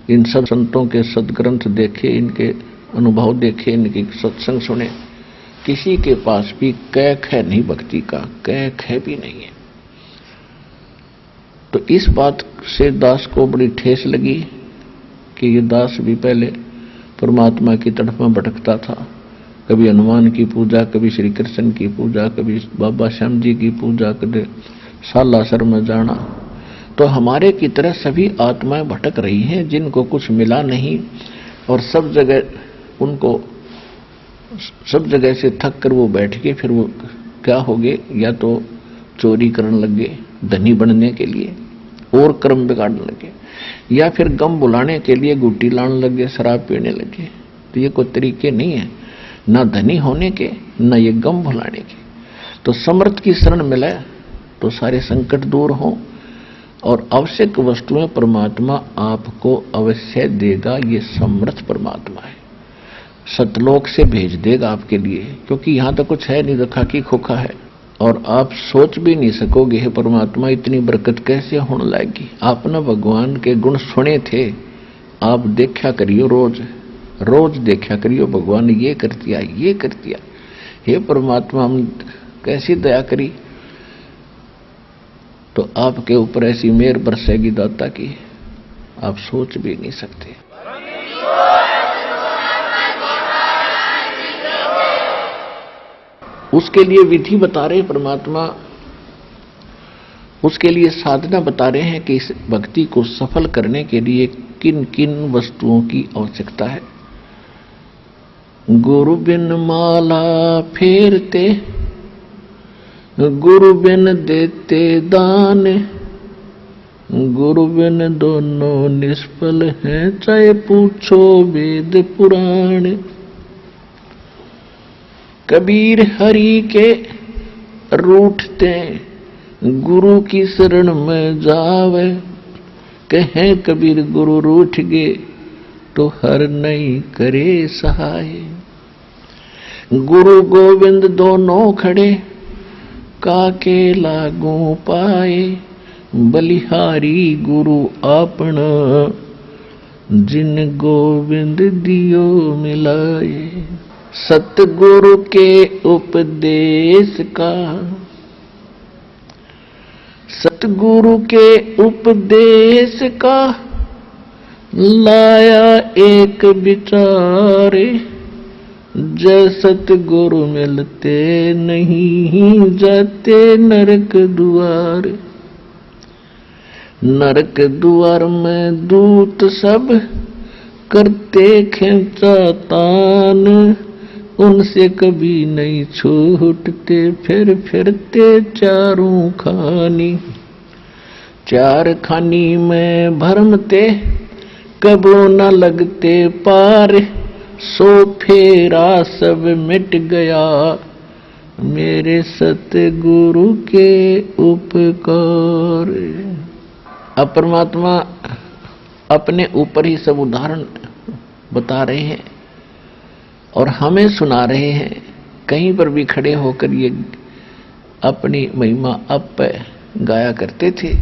इन सब संतों के सदग्रंथ देखे, इनके अनुभव देखे, इनकी सत्संग सुने, किसी के पास भी कैक है नहीं भक्ति का, कैक है भी नहीं है। तो इस बात से दास को बड़ी ठेस लगी कि ये दास भी पहले परमात्मा की तरफ में भटकता था, कभी हनुमान की पूजा, कभी श्री कृष्ण की पूजा, कभी बाबा श्याम जी की पूजा, कभी सालासर में जाना। तो हमारे की तरह सभी आत्माएं भटक रही हैं जिनको कुछ मिला नहीं, और सब जगह से थक कर वो बैठ के फिर वो क्या हो गए, या तो चोरी करने लगे धनी बनने के लिए और कर्म बिगाड़ने लगे, या फिर गम बुलाने के लिए गुट्टी लाने लगे, शराब पीने लगे। तो ये कोई तरीके नहीं है, ना धनी होने के, ना ये गम भुलाने के। तो समर्थ की शरण मिले तो सारे संकट दूर हों, और आवश्यक वस्तुएं परमात्मा आपको अवश्य देगा। ये समर्थ परमात्मा है, सतलोक से भेज देगा आपके लिए, क्योंकि यहां तो कुछ है नहीं, रखा की खोखा है। और आप सोच भी नहीं सकोगे हे परमात्मा इतनी बरकत कैसे होने लगेगी। आपने भगवान के गुण सुने थे, आप देखा करियो, रोज देखा करियो, भगवान ने ये कर दिया, ये कर दिया। हे परमात्मा हम कैसी दया करी, तो आपके ऊपर ऐसी मेहर बरसेगी दाता की आप सोच भी नहीं सकते। उसके लिए विधि बता रहे परमात्मा, उसके लिए साधना बता रहे हैं कि इस भक्ति को सफल करने के लिए किन किन वस्तुओं की आवश्यकता है। गुरु बिन माला फेरते, गुरु बिन देते दान, गुरु बिन दोनों निष्फल हैं, चाहे पूछो वेद पुराण। कबीर हरि के रूठते, गुरु की शरण में जावे, कहें कबीर गुरु रूठ गए, तो हर नहीं करे सहाय। गुरु गोविंद दोनों खड़े, काके लागू पाए, बलिहारी गुरु आपना, जिन गोविंद दियो मिलाए। सतगुरु के उपदेश का, सतगुरु के उपदेश का लाया एक विचारे, जय सतगुरु मिलते नहीं जाते नरक द्वार। नरक द्वार में दूत सब करते खींचा तान, उनसे कभी नहीं छूटते, फिर फिरते चारों खानी। चार खानी में भरमते, कबो न लगते पार, सो फेरा सब मिट गया, मेरे सतगुरु के उपकार। अब परमात्मा अपने ऊपर ही सब उदाहरण बता रहे हैं और हमें सुना रहे हैं। कहीं पर भी खड़े होकर ये अपनी महिमा आप पे गाया करते थे।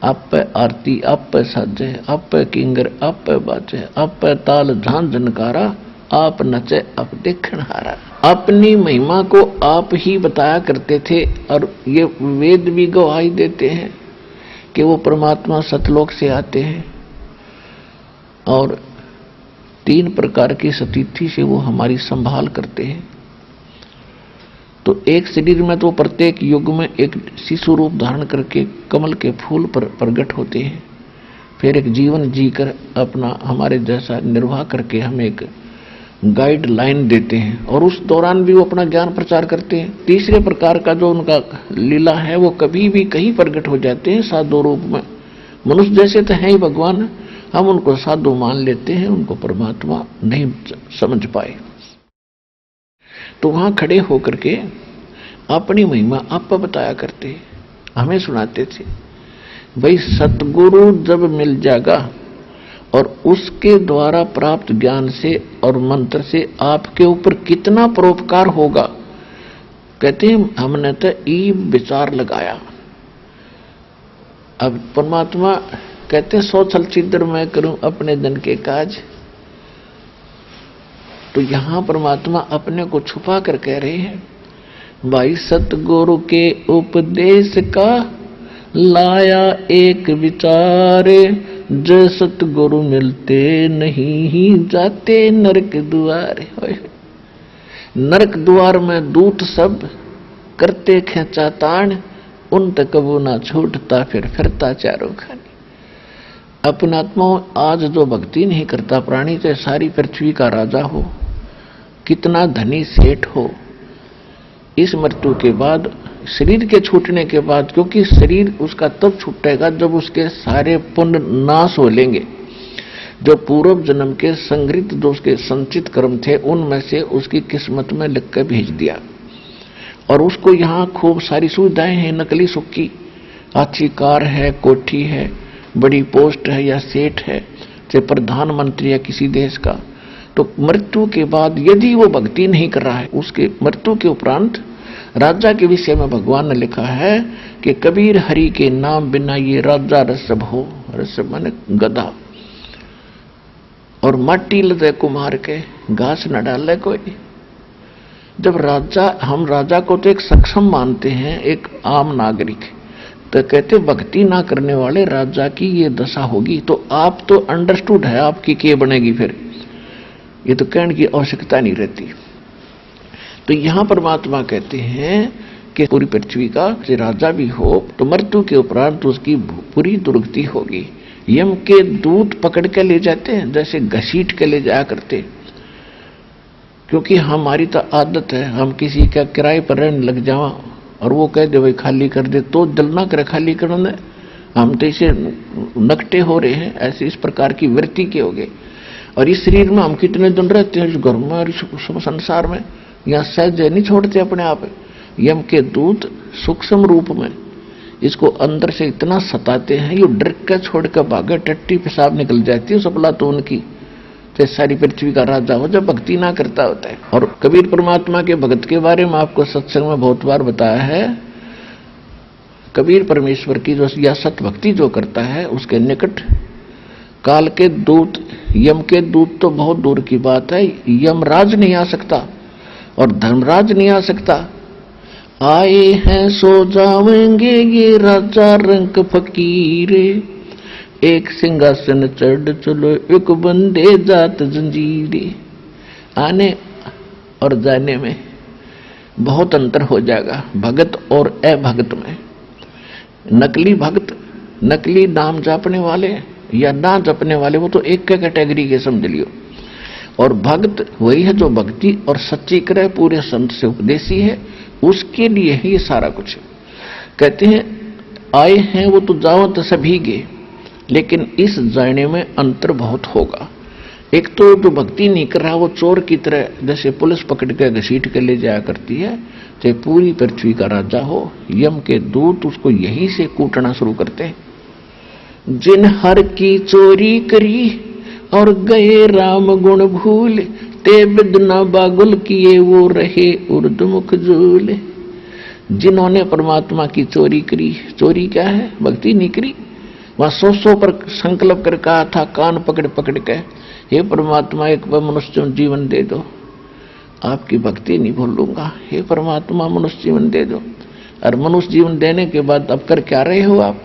आप पे आरती, आप पे साजे, आप पे किंगर, आप पे बाजे, आप पे ताल झांझ झनकारा, आप नचे आप देखण हारा। अपनी महिमा को आप ही बताया करते थे और ये वेद भी गवाही देते हैं कि वो परमात्मा सतलोक से आते हैं और 3 प्रकार की सतीथि से वो हमारी संभाल करते हैं। तो एक शरीर में तो प्रत्येक युग में एक शिशु रूप धारण करके कमल के फूल पर प्रकट होते हैं, फिर एक जीवन जीकर अपना हमारे जैसा निर्वाह करके हमें एक गाइडलाइन देते हैं और उस दौरान भी वो अपना ज्ञान प्रचार करते हैं। तीसरे प्रकार का जो उनका लीला है वो कभी भी कहीं प्रकट हो जाते हैं साधु रूप में। मनुष्य जैसे तो हैं ही भगवान, हम उनको साधु मान लेते हैं, उनको परमात्मा नहीं समझ पाए। तो वहां खड़े होकर के अपनी महिमा आप बताया करते, हमें सुनाते थे। भाई सतगुरु जब मिल जाएगा और उसके द्वारा प्राप्त ज्ञान से और मंत्र से आपके ऊपर कितना परोपकार होगा। कहते हैं हमने तो ई विचार लगाया। अब परमात्मा कहते हैं 100 छल छिद्र मैं करूं अपने धन के काज। तो यहां परमात्मा अपने को छुपा कर कह रहे हैं, भाई सतगुरु के उपदेश का लाया एक विचार, जो सतगुरु मिलते नहीं ही जाते नरक द्वार। नरक द्वार में दूत सब करते खेचा तान, उन तक वो ना छूटता फिर फिरता चारों खाने। अपने आत्मा आज जो भक्ति नहीं करता प्राणी, चाहे सारी पृथ्वी का राजा हो, कितना धनी सेठ हो, इस मृत्यु के बाद, शरीर के छूटने के बाद, क्योंकि शरीर उसका तब छूटेगा जब उसके सारे पुण्य नाश हो लेंगे, जो पूर्व जन्म के संग्रहित जो उसके संचित कर्म थे उनमें से उसकी किस्मत में लिख कर भेज दिया, और उसको यहाँ खूब सारी सुविधाएं हैं, नकली सुख की, अच्छी कार है, कोठी है, बड़ी पोस्ट है या सेठ है, चाहे प्रधानमंत्री है किसी देश का। तो मृत्यु के बाद यदि वो भक्ति नहीं कर रहा है, उसके मृत्यु के उपरांत राजा के विषय में भगवान ने लिखा है कि कबीर हरि के नाम बिना ये राजा रसभ हो, रसभ माने गधा, और माटी लदे कुम्हार के घास न डाले कोई। जब राजा, हम राजा को तो एक सक्षम मानते हैं, एक आम नागरिक, तो कहते भक्ति ना करने वाले राजा की ये दशा होगी। तो आप तो अंडरस्टूड है आपकी क्या बनेगी, फिर ये तो कहने की आवश्यकता नहीं रहती। तो यहां परमात्मा कहते हैं कि पूरी पृथ्वी का राजा भी हो तो मृत्यु के उपरांत उसकी पूरी दुर्गति होगी। यम के दूत पकड़ के ले जाते हैं, जैसे घसीट के ले जाया करते, क्योंकि हमारी तो आदत है, हम किसी का किराए पर रहने लग जावा और वो कह दे भाई खाली कर दे, तो दिल ना करे खाली करने, हम तो इसे नकटे हो रहे हैं, ऐसे इस प्रकार की वृत्ति के हो गए। और इस शरीर में हम कितने दिन रहते हैं, इस घर में और संसार में, यहाँ सहज नहीं छोड़ते अपने आप। यम के दूत सूक्ष्म रूप में इसको अंदर से इतना सताते हैं, ये डर के छोड़ कर भागे, टट्टी पेशाब निकल जाती है सपला तो उनकी, तो सारी पृथ्वी का राजा हो जब भक्ति ना करता होता है। और कबीर परमात्मा के भगत के बारे में आपको सत्संग में बहुत बार बताया है, कबीर परमेश्वर की जो या सत भक्ति जो करता है उसके निकट काल के दूत, यम के दूत तो बहुत दूर की बात है, यमराज नहीं आ सकता और धर्मराज नहीं आ सकता। आए हैं सो जावेंगे ये राजा रंग फकीर, एक सिंहासन चढ़ चलो एक बंदे जात जंजीरे। आने और जाने में बहुत अंतर हो जाएगा भगत और अभगत में। नकली भक्त, नकली नाम जपने वाले या ना जपने वाले, वो तो एक कैटेगरी के समझ लियो। और भक्त वही है जो भक्ति और सच्ची करे, पूरे संत से उपदेशी है, उसके लिए ही ये सारा कुछ। कहते हैं आए हैं वो तो जाओ तो सभी गे, लेकिन इस जाने में अंतर बहुत होगा। एक तो जो भक्ति नहीं कर रहा वो चोर की तरह जैसे पुलिस पकड़ के घसीट के ले जाया करती है, चाहे पूरी पृथ्वी का राजा हो, यम के दूत उसको यहीं से कूटना शुरू करते हैं। जिन हर की चोरी करी और गए राम गुण भूल, ते बिदना बागुल किए वो रहे उर्दमुख झूल। जिन्होंने परमात्मा की चोरी करी, चोरी क्या है, भक्ति नहीं करी, वहां 100 पर संकल्प कर कहा था, कान पकड़ पकड़ के, हे परमात्मा एक बार मनुष्य जीवन दे दो, आपकी भक्ति नहीं भूलूंगा, हे परमात्मा मनुष्य जीवन दे दो। और मनुष्य जीवन देने के बाद अब कर क्या रहे हो आप,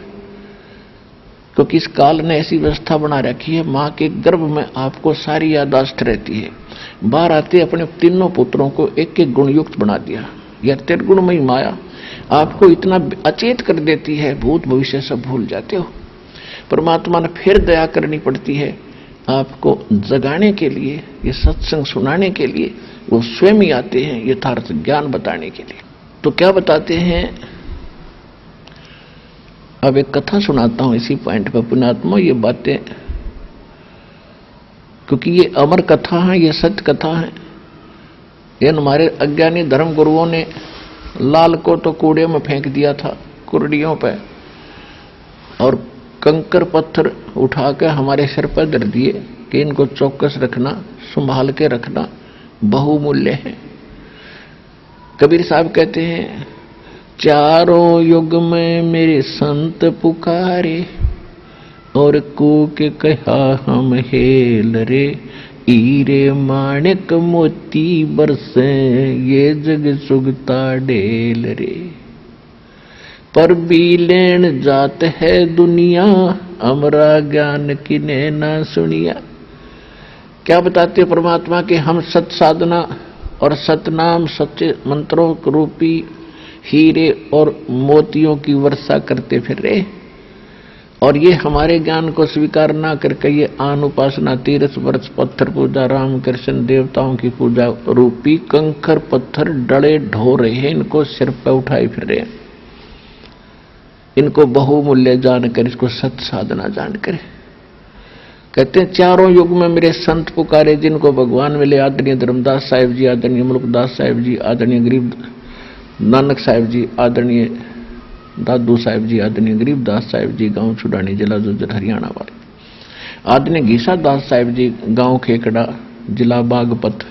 क्योंकि इस काल ने ऐसी व्यवस्था बना रखी है, माँ के गर्भ में आपको सारी यादाश्त रहती है। बाहर आते अपने तीनों पुत्रों को एक एक गुणयुक्त बना दिया, यह त्रिगुणमयी माया आपको इतना अचेत कर देती है, भूत भविष्य सब भूल जाते हो। परमात्मा ने फिर दया करनी पड़ती है आपको जगाने के लिए, ये सत्संग सुनाने के लिए वो स्वयं ही आते हैं यथार्थ ज्ञान बताने के लिए। तो क्या बताते हैं, अब एक कथा सुनाता हूं इसी पॉइंट पर पुण्यात्मा, ये बातें क्योंकि ये अमर कथा है, ये सत्य कथा है। ये हमारे अज्ञानी धर्म गुरुओं ने लाल को तो कूड़े में फेंक दिया था, कुर्डियों पे, और कंकर पत्थर उठाकर हमारे सिर पर धर दिए कि इनको चौकस रखना, संभाल के रखना, बहुमूल्य है। कबीर साहब कहते हैं, चारों युग में मेरे संत पुकारे, और को के कहा हम हेल रे, हीरे माणिक मोती बरसे ये जग सुगता ढेल रे। पर भी लेन जात है दुनिया, अमरा ज्ञान किने ना सुनिया। क्या बताते परमात्मा कि हम सत साधना और सतनाम सच्चे मंत्रों रूपी हीरे और मोतियों की वर्षा करते फिर रहे, और ये हमारे ज्ञान को स्वीकार ना करके ये आन उपासना तीर्थ व्रत पत्थर पूजा राम कृष्ण देवताओं की पूजा रूपी कंकर पत्थर डले ढो रहे हैं, इनको सिर पर उठाए फिर रहे हैं, इनको बहुमूल्य जानकर, इसको सत साधना जानकर। कहते हैं चारों युग में मेरे संत पुकारे जिनको भगवान मिले, आदरणीय धर्मदास साहिब जी, आदरणीय मुल्कदास साहिब जी, आदरणीय गरीब नानक साहिब जी, आदरणीय दादू साहिब जी, आदरणीय गरीबदास साहिब जी, गांव छुड़ानी, जिला जुज्जर हरियाणा वाले, आदरणीय घीसा दास साहिब जी, गांव खेकड़ा, जिला बागपत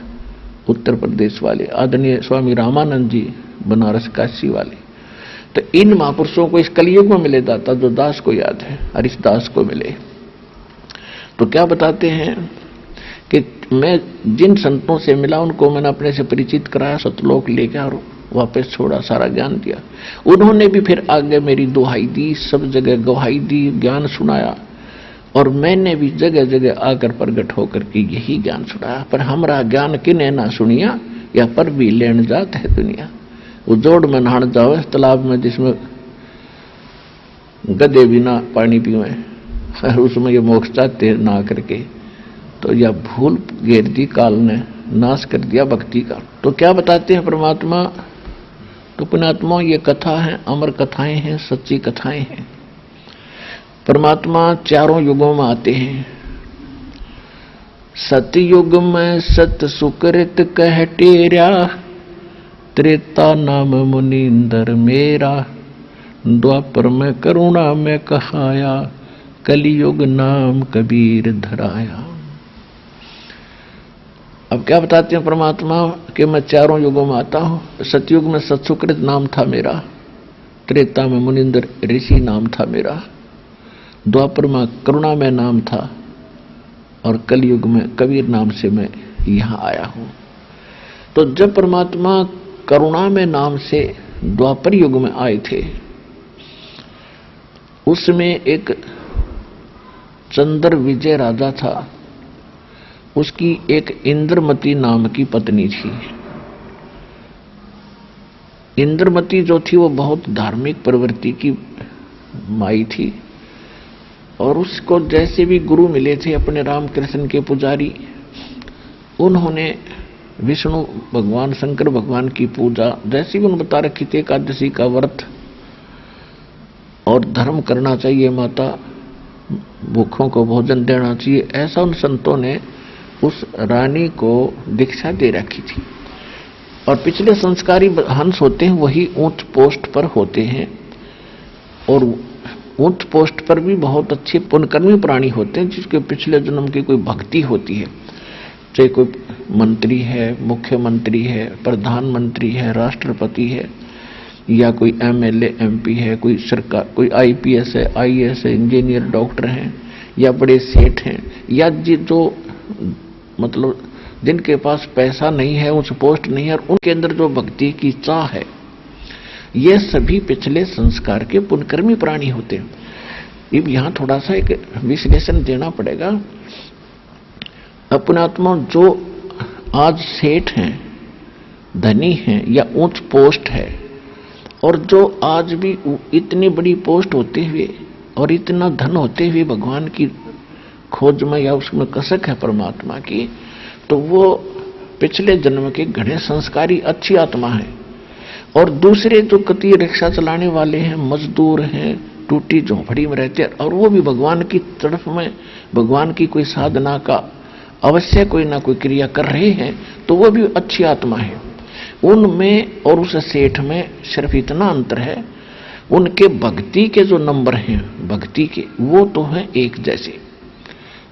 उत्तर प्रदेश वाले, आदरणीय स्वामी रामानंद जी, बनारस काशी वाले। तो इन महापुरुषों को इस कलयुग में मिले दाता, जो दास को याद है, हरीश दास को मिले। तो क्या बताते हैं कि मैं जिन संतों से मिला उनको मैंने अपने से परिचित कराया, सतलोक ले गया और वापस छोड़ा, सारा ज्ञान दिया। उन्होंने भी फिर आगे मेरी दुहाई दी, सब जगह गवाही दी, ज्ञान सुनाया, और मैंने भी जगह जगह आकर प्रगट होकर के यही ज्ञान सुनाया। पर हमारा ज्ञान किने ना सुनिया, या पर भी लेन जात है दुनिया। वो जोड़ में नहान जाओ तालाब में जिसमें गधे भी ना पानी पीवे, उसमें ये मोक्ष चाहते ना करके, तो यह भूल घेर दी काल ने, नाश कर दिया भक्ति का। तो क्या बताते हैं परमात्मा, तो पुण्यात्मा ये कथा है, अमर कथाएं हैं, सच्ची कथाएं हैं। परमात्मा चारों युगों में आते हैं। सतयुग में सत सुकृत कह टेरा, त्रेता नाम मुनींदर मेरा, द्वापर में करुणा में कहाया, कलियुग नाम कबीर धराया। अब क्या बताते हैं परमात्मा कि मैं चारों युगों में आता हूं। सतयुग में सत्सुकृत नाम था मेरा, त्रेता में मुनिंदर ऋषि नाम था मेरा, द्वापर में करुणा में नाम था, और कलयुग में कबीर नाम से मैं यहां आया हूं। तो जब परमात्मा करुणा में नाम से द्वापर युग में आए थे, उसमें एक चंद्र विजय राजा था, उसकी एक इंद्रमती नाम की पत्नी थी। इंद्रमती जो थी वो बहुत धार्मिक प्रवृत्ति की माई थी, और उसको जैसे भी गुरु मिले थे अपने रामकृष्ण के पुजारी, उन्होंने विष्णु भगवान शंकर भगवान की पूजा जैसी भी उन्होंने बता रखी थी, एकादशी का व्रत और धर्म करना चाहिए, माता भूखों को भोजन देना चाहिए, ऐसा उन संतों ने उस रानी को दीक्षा दे रखी थी। और पिछले संस्कारी हंस होते हैं वही ऊंच पोस्ट पर होते हैं, और ऊंच पोस्ट पर भी बहुत अच्छे पुण्यकर्मी प्राणी होते हैं जिसके पिछले जन्म की कोई भक्ति होती है, चाहे कोई मंत्री है, मुख्यमंत्री है, प्रधानमंत्री है, राष्ट्रपति है, या कोई एमएलए एमपी है, कोई सरकार, कोई आईपीएस है, आईएएस है, इंजीनियर डॉक्टर हैं, या बड़े सेठ हैं, या जो मतलब जिनके पास पैसा नहीं है, उस पोस्ट नहीं है, और उनके अंदर जो भक्ति की चाह है, ये सभी पिछले संस्कार के पुण्यकर्मी प्राणी होते हैं। अब यहाँ थोड़ा सा एक विश्लेषण देना पड़ेगा। अपने आत्मा जो आज सेठ हैं, धनी हैं, या उच्च पोस्ट है, और जो आज भी इतनी बड़ी पोस्ट होते हुए और इतना धन होते हुए भगवान की खोज में या उसमें कसक है परमात्मा की, तो वो पिछले जन्म के घने संस्कारी अच्छी आत्मा है। और दूसरे जो कति रिक्शा चलाने वाले हैं, मजदूर हैं, टूटी झोंपड़ी में रहते हैं, और वो भी भगवान की तरफ में भगवान की कोई साधना का अवश्य कोई ना कोई क्रिया कर रहे हैं, तो वो भी अच्छी आत्मा है। उनमें और उस सेठ में सिर्फ इतना अंतर है, उनके भक्ति के जो नंबर हैं, भक्ति के, वो तो हैं एक जैसे।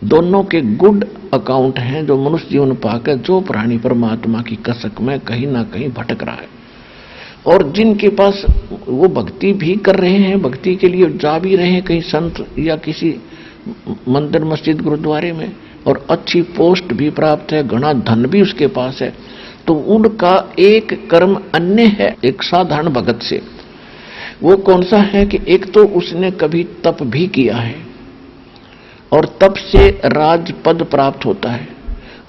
दोनों के गुड अकाउंट हैं जो मनुष्य जीवन पाकर जो प्राणी परमात्मा की कसक में कहीं ना कहीं भटक रहा है। और जिनके पास वो भक्ति भी कर रहे हैं, भक्ति के लिए जा भी रहे हैं कहीं संत या किसी मंदिर मस्जिद गुरुद्वारे में, और अच्छी पोस्ट भी प्राप्त है, घना धन भी उसके पास है, तो उनका एक कर्म अन्य है एक साधारण भगत से। वो कौन सा है कि एक तो उसने कभी तप भी किया है और तप से राजपद प्राप्त होता है,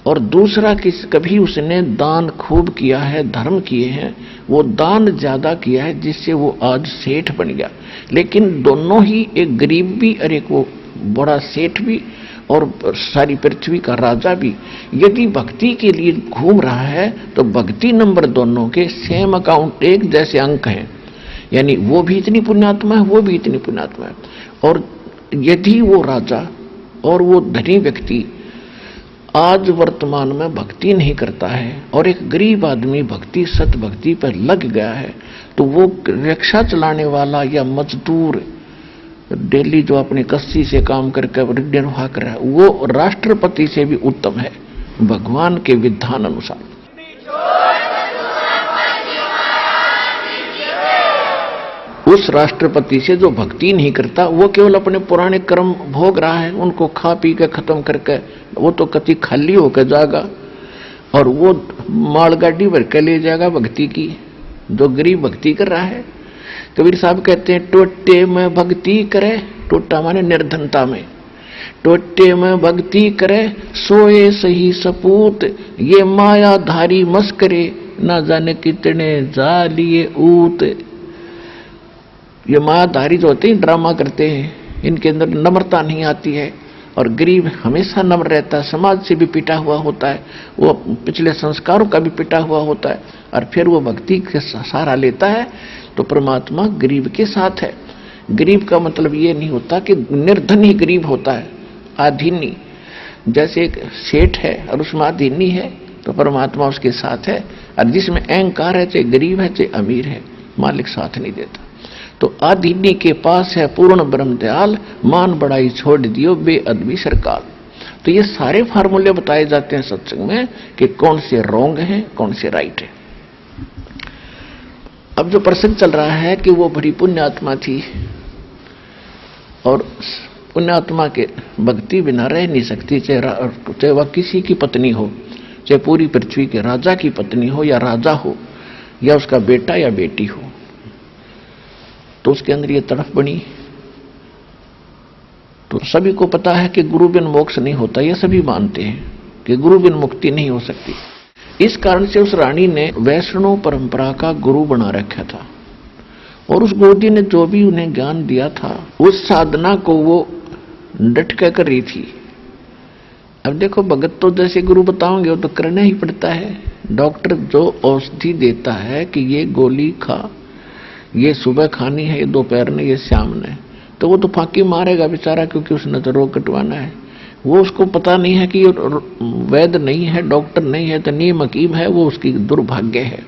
और दूसरा कभी उसने दान खूब किया है, धर्म किए हैं, वो दान ज्यादा किया है जिससे वो आज सेठ बन गया। लेकिन दोनों ही, एक गरीब भी और एक वो बड़ा सेठ भी और सारी पृथ्वी का राजा भी, यदि भक्ति के लिए घूम रहा है तो भक्ति नंबर दोनों के सेम अकाउंट, एक जैसे अंक हैं, यानी वो भी इतनी पुण्यात्मा है, वो भी इतनी पुण्यात्मा है। और यदि वो राजा और वो धनी व्यक्ति आज वर्तमान में भक्ति नहीं करता है और एक गरीब आदमी भक्ति सत भक्ति पर लग गया है, तो वो रिक्शा चलाने वाला या मजदूर डेली जो अपनी कस्सी से काम करके निर्वाह कर रहा है, वो राष्ट्रपति से भी उत्तम है भगवान के विधान अनुसार। उस राष्ट्रपति से जो भक्ति नहीं करता, वो केवल अपने पुराने कर्म भोग रहा है, उनको खा पी के खत्म करके वो तो कति खाली होकर जाएगा, और वो मालगाड़ी भर के ले जाएगा भक्ति की। जो गरीब भक्ति कर रहा है, कबीर साहब कहते हैं टोटे में भक्ति करे, टोटा माने निर्धनता में, टोटे में भक्ति करे सोए सही सपूत, ये मायाधारी मस्करे ना जाने कितने जा लिए ऊत। ये मायाधारी जो होते हैं ड्रामा करते हैं, इनके अंदर नम्रता नहीं आती है, और गरीब हमेशा नम्र रहता है, समाज से भी पिटा हुआ होता है, वो पिछले संस्कारों का भी पिटा हुआ होता है, और फिर वो भक्ति का सहारा लेता है, तो परमात्मा गरीब के साथ है। गरीब का मतलब ये नहीं होता कि निर्धन ही गरीब होता है, आधीनी। जैसे एक सेठ है और उसमें आधीनी है, तो परमात्मा उसके साथ है, और जिसमें अहंकार है, चाहे गरीब है चाहे अमीर है, मालिक साथ नहीं देता। तो आधीनी के पास है पूर्ण ब्रह्म दयाल, मान बड़ाई छोड़ दियो बेअदबी सरकार। तो ये सारे फार्मूले बताए जाते हैं सत्संग में कि कौन से रॉन्ग है कौन से राइट है। अब जो प्रसंग चल रहा है कि वो बड़ी पुण्यात्मा थी, और पुण्यात्मा के भक्ति बिना रह नहीं सकती, चाहे वह किसी की पत्नी हो, चाहे पूरी पृथ्वी के राजा की पत्नी हो या राजा हो, या उसका बेटा या बेटी हो, तो उसके अंदर ये तड़फ बनी। तो सभी को पता है कि गुरु बिन मोक्ष नहीं होता, ये सभी मानते हैं कि गुरु बिन मुक्ति नहीं हो सकती। इस कारण से उस रानी ने वैष्णव परंपरा का गुरु बना रखा था, और उस गुरु जी ने जो भी उन्हें ज्ञान दिया था, उस साधना को वो डट कर रही थी। अब देखो, भगत तो जैसे गुरु बताओगे वो तो करना ही पड़ता है। डॉक्टर जो औषधि देता है कि ये गोली खा, ये सुबह खानी है, ये दोपहर में, ये शाम ने, तो वो तो फांकी मारेगा बेचारा, क्योंकि उसने तो रोग कटवाना है। वो उसको पता नहीं है कि ये वैद्य नहीं है, डॉक्टर नहीं है, तो नीम हकीम है, वो उसकी दुर्भाग्य है।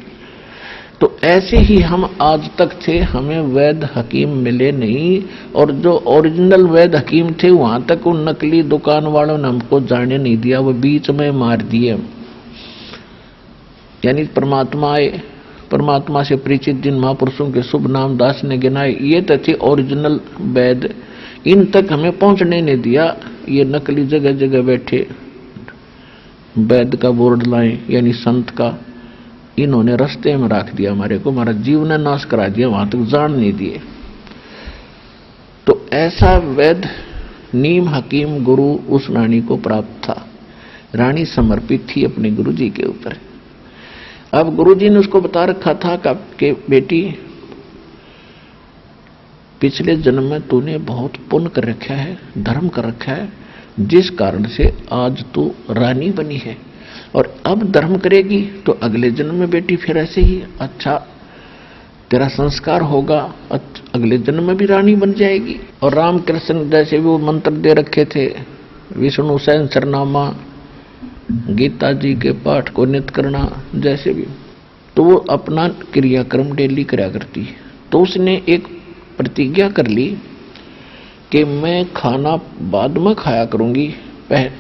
तो ऐसे ही हम आज तक थे, हमें वैद्य हकीम मिले नहीं, और जो ओरिजिनल वैद्य हकीम थे वहां तक उन नकली दुकान वालों ने हमको जाने नहीं दिया, वो बीच में मार दिए। यानी परमात्मा आए, परमात्मा से परिचित जिन महापुरुषों के शुभ नाम दास ने गिनाए, ये तो थे ओरिजिनल वैद्य, इन तक हमें पहुंचने नहीं दिया। ये नकली जगह जगह बैठे वैद्य का बोर्ड लाए, यानी संत का, इन्होंने रास्ते में रख दिया हमारे को, हमारा जीवन नाश करा दिया, वहां तक जान नहीं दिए। तो ऐसा वैद्य नीम हकीम गुरु उस रानी को प्राप्त था। रानी समर्पित थी अपने गुरु जी के ऊपर। अब गुरुजी ने उसको बता रखा था कि बेटी, पिछले जन्म में तूने बहुत पुण्य कर रखा है, धर्म कर रखा है, जिस कारण से आज तू रानी बनी है, और अब धर्म करेगी तो अगले जन्म में बेटी फिर ऐसे ही अच्छा तेरा संस्कार होगा, अगले जन्म में भी रानी बन जाएगी। और रामकृष्ण जैसे भी वो मंत्र दे रखे थे, विष्णु सहस्रनामा, गीता जी के पाठ को नित्य करना, जैसे भी, तो वो अपना क्रियाक्रम डेली करा करती है। तो उसने एक प्रतिज्ञा कर ली कि मैं खाना बाद में खाया करूंगी।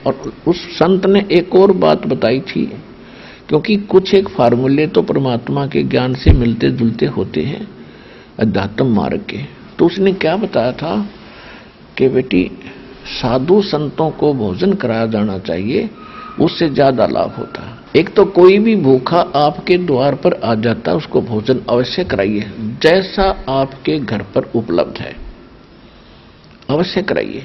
और उस संत ने एक और बात बताई थी, क्योंकि कुछ एक फार्मूले तो परमात्मा के ज्ञान से मिलते जुलते होते हैं अध्यात्म मार्ग के। तो उसने क्या बताया था कि बेटी, साधु संतों को भोजन कराया जाना चाहिए, उससे ज्यादा लाभ होता है। एक तो कोई भी भूखा आपके द्वार पर आ जाता है, उसको भोजन अवश्य कराइए, जैसा आपके घर पर उपलब्ध है अवश्य कराइए,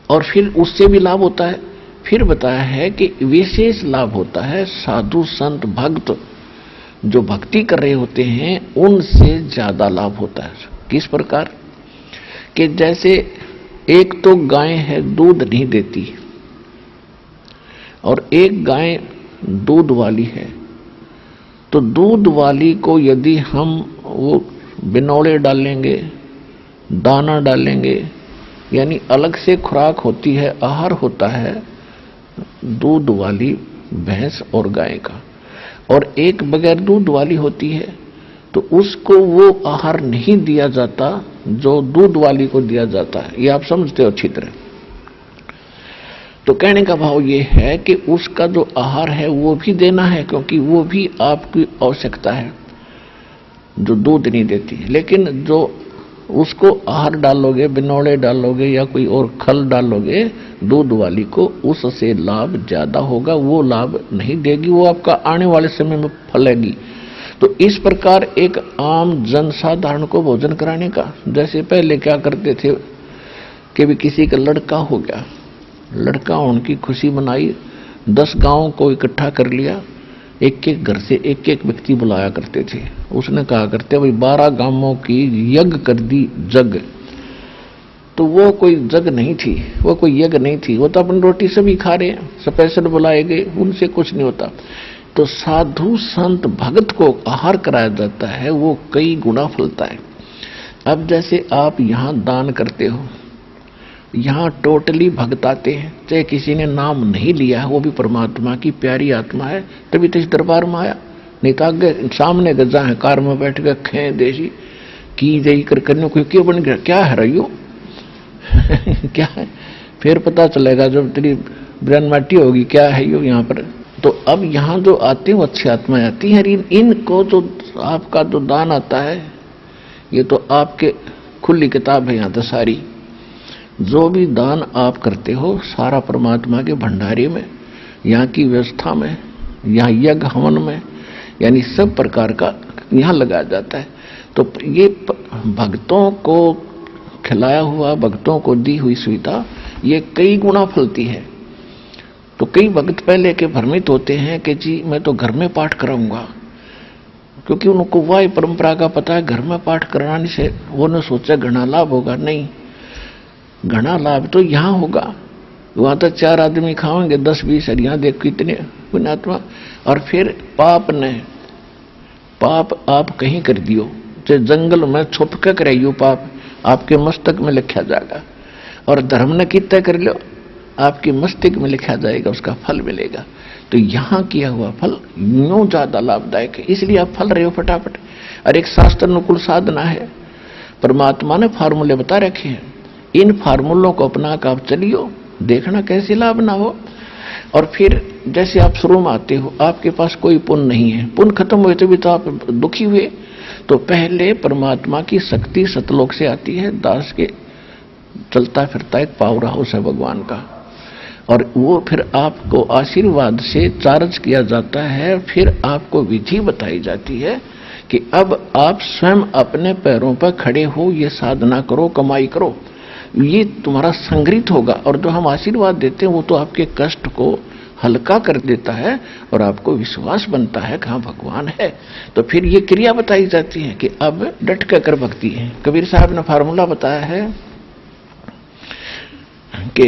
और फिर उससे भी लाभ होता है। फिर बताया है कि विशेष लाभ होता है साधु संत भक्त जो भक्ति कर रहे होते हैं उनसे ज्यादा लाभ होता है। किस प्रकार कि जैसे एक तो गाय है दूध नहीं देती और एक गाय दूध वाली है, तो दूध वाली को यदि हम वो बिनौले डालेंगे, दाना डालेंगे, यानी अलग से खुराक होती है, आहार होता है दूध वाली भैंस और गाय का, और एक बगैर दूध वाली होती है, तो उसको वो आहार नहीं दिया जाता जो दूध वाली को दिया जाता है। ये आप समझते हो अच्छी तरह। तो कहने का भाव ये है कि उसका जो आहार है वो भी देना है, क्योंकि वो भी आपकी आवश्यकता है जो दूध नहीं देती। लेकिन जो उसको आहार डालोगे, बिनौले डालोगे या कोई और खल डालोगे दूध वाली को, उससे लाभ ज्यादा होगा, वो लाभ नहीं देगी, वो आपका आने वाले समय में फलेगी। तो इस प्रकार एक आम जनसाधारण को भोजन कराने का, जैसे पहले क्या करते थे कि भी किसी का लड़का हो गया, लड़का उनकी खुशी मनाई, 10 गांव को इकट्ठा कर लिया, एक एक घर से एक एक व्यक्ति बुलाया करते थे। उसने कहा करते भाई 12 गांवों की यज्ञ कर दी जग, तो वो कोई जग नहीं थी, वो कोई यज्ञ नहीं थी, वो तो अपनी रोटी सभी खा रहे हैं, स्पेशल बुलाए गए, उनसे कुछ नहीं होता। तो साधु संत भगत को आहार कराया जाता है, वो कई गुना फलता है। अब जैसे आप यहाँ दान करते हो, यहाँ टोटली भक्त आते हैं, चाहे किसी ने नाम नहीं लिया है, वो भी परमात्मा की प्यारी आत्मा है, तभी तो इस दरबार में आया। नहीं तो आगे सामने गजा है, कार में बैठ कर खे देशी की जई कर करने को क्यों बन गया, क्या है रही क्या है, फिर पता चलेगा जब तेरी ब्रन माटी होगी क्या है यो यहाँ पर। तो अब यहाँ जो आते हैं वो अच्छी आत्माएं आती हैं, इनको जो आपका जो दान आता है, ये तो आपके खुली किताब है यहाँ तो सारी, जो भी दान आप करते हो सारा परमात्मा के भंडारे में, यहाँ की व्यवस्था में, यहाँ यज्ञ हवन में, यानी सब प्रकार का यहाँ लगाया जाता है। तो ये भक्तों को खिलाया हुआ, भक्तों को दी हुई सुविधा ये कई गुना फलती है। तो कई भक्त पहले के भ्रमित होते हैं कि जी मैं तो घर में पाठ कराऊंगा, क्योंकि उनको वह परंपरा का पता है घर में पाठ कराने से वो न सोचा घना लाभ होगा। नहीं, घना लाभ तो यहाँ होगा, वहां तो 4 आदमी खाएंगे 10-20, और यहाँ देख कितने पुण्यात्मा। और फिर पाप आप कहीं कर दियो, चाहे जंगल में छुप कर कराइयो, पाप आपके मस्तक में लिखा जाएगा, और धर्म ने कितना कर लो आपके मस्तिष्क में लिखा जाएगा, उसका फल मिलेगा। तो यहाँ किया हुआ फल यूं ज्यादा लाभदायक है, इसलिए आप फल रहे हो फटाफट। और एक शास्त्र अनुकूल साधना है, परमात्मा ने फार्मूले बता रखे हैं, इन फार्मूलों को अपना कर आप चलियो, देखना कैसे लाभ ना हो। और फिर जैसे आप शुरू में आते हो, आपके पास कोई पुण्य नहीं है, पुण्य खत्म हुए तो भी तो आप दुखी हुए। तो पहले परमात्मा की शक्ति सतलोक से आती है, दास के चलता फिरता एक पावर हाउस है भगवान का, और वो फिर आपको आशीर्वाद से चार्ज किया जाता है। फिर आपको विधि बताई जाती है कि अब आप स्वयं अपने पैरों पर खड़े हो, ये साधना करो, कमाई करो, ये तुम्हारा संग्रहित होगा। और जो हम आशीर्वाद देते हैं वो तो आपके कष्ट को हल्का कर देता है और आपको विश्वास बनता है कि हाँ भगवान है। तो फिर ये क्रिया बताई जाती है कि अब डट कर भक्ति है। कबीर साहब ने फार्मूला बताया है कि